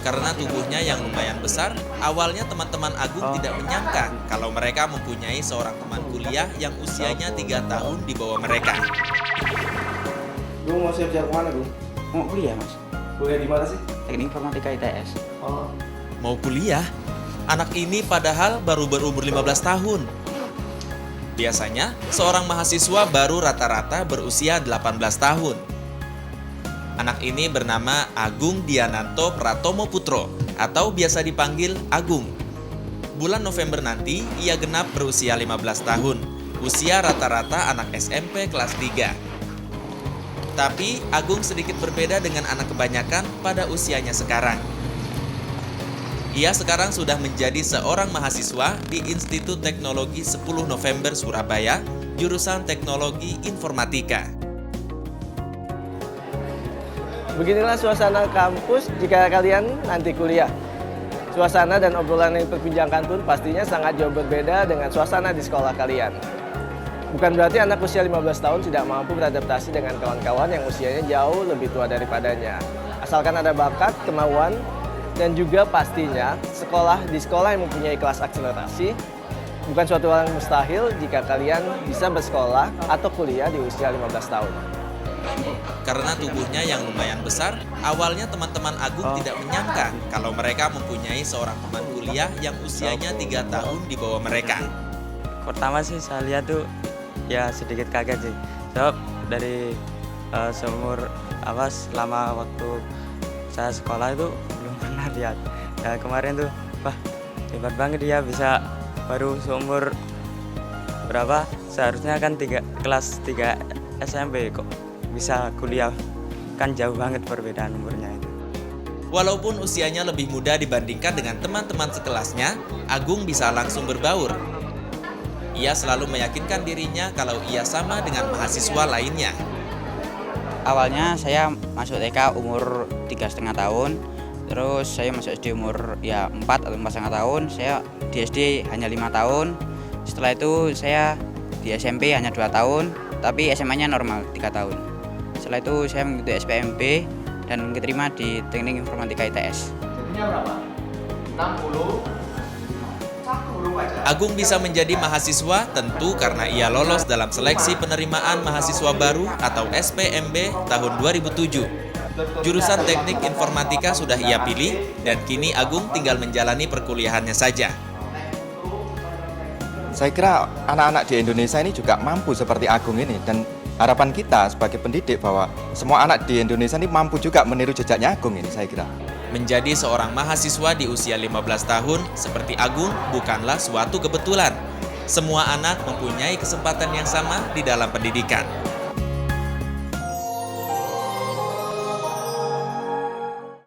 Karena tubuhnya yang lumayan besar, awalnya teman-teman Agung tidak menyangka kalau mereka mempunyai seorang teman kuliah yang usianya 3 tahun di bawah mereka. Gue mau siap-siap kemana, Gung? Mau kuliah, Mas. Kuliah di mana sih? Teknik Informatika ITS. Oh. Mau kuliah? Anak ini padahal baru berumur 15 tahun. Biasanya, seorang mahasiswa baru rata-rata berusia 18 tahun. Anak ini bernama Agung Diananto Pratomo Putro atau biasa dipanggil Agung. Bulan November nanti, ia genap berusia 15 tahun, usia rata-rata anak SMP kelas 3. Tapi, Agung sedikit berbeda dengan anak kebanyakan pada usianya sekarang. Ia sekarang sudah menjadi seorang mahasiswa di Institut Teknologi 10 November Surabaya, jurusan Teknologi Informatika. Beginilah suasana kampus jika kalian nanti kuliah. Suasana dan obrolan yang terbincangkan pun pastinya sangat jauh berbeda dengan suasana di sekolah kalian. Bukan berarti anak usia 15 tahun tidak mampu beradaptasi dengan kawan-kawan yang usianya jauh lebih tua daripadanya. Asalkan ada bakat, kemauan, dan juga pastinya di sekolah yang mempunyai kelas akselerasi, bukan suatu hal yang mustahil jika kalian bisa bersekolah atau kuliah di usia 15 tahun. Karena tubuhnya yang lumayan besar, awalnya teman-teman Agung tidak menyangka kalau mereka mempunyai seorang teman kuliah yang usianya 3 tahun di bawah mereka. Pertama sih saya lihat tuh ya sedikit kaget sih. Sebab dari selama waktu saya sekolah itu belum pernah lihat. Ya kemarin tuh, wah hebat banget dia bisa baru seumur berapa? Seharusnya kan kelas 3 SMP kok bisa kuliah, kan jauh banget perbedaan umurnya itu. Walaupun usianya lebih muda dibandingkan dengan teman-teman sekelasnya, Agung bisa langsung berbaur. Ia selalu meyakinkan dirinya kalau ia sama dengan mahasiswa lainnya. Awalnya saya masuk TK umur 3,5 tahun, terus saya masuk SD umur 4 atau 4,5 tahun, saya di SD hanya 5 tahun. Setelah itu saya di SMP hanya 2 tahun, tapi SMA-nya normal 3 tahun. Setelah itu saya mengikuti SPMB dan diterima di Teknik Informatika ITS. Jadinya berapa? 60? 1 aja. Agung bisa menjadi mahasiswa tentu karena ia lolos dalam seleksi penerimaan mahasiswa baru atau SPMB tahun 2007. Jurusan Teknik Informatika sudah ia pilih dan kini Agung tinggal menjalani perkuliahannya saja. Saya kira anak-anak di Indonesia ini juga mampu seperti Agung ini, dan harapan kita sebagai pendidik bahwa semua anak di Indonesia ini mampu juga meniru jejaknya Agung ini, saya kira. Menjadi seorang mahasiswa di usia 15 tahun seperti Agung bukanlah suatu kebetulan. Semua anak mempunyai kesempatan yang sama di dalam pendidikan.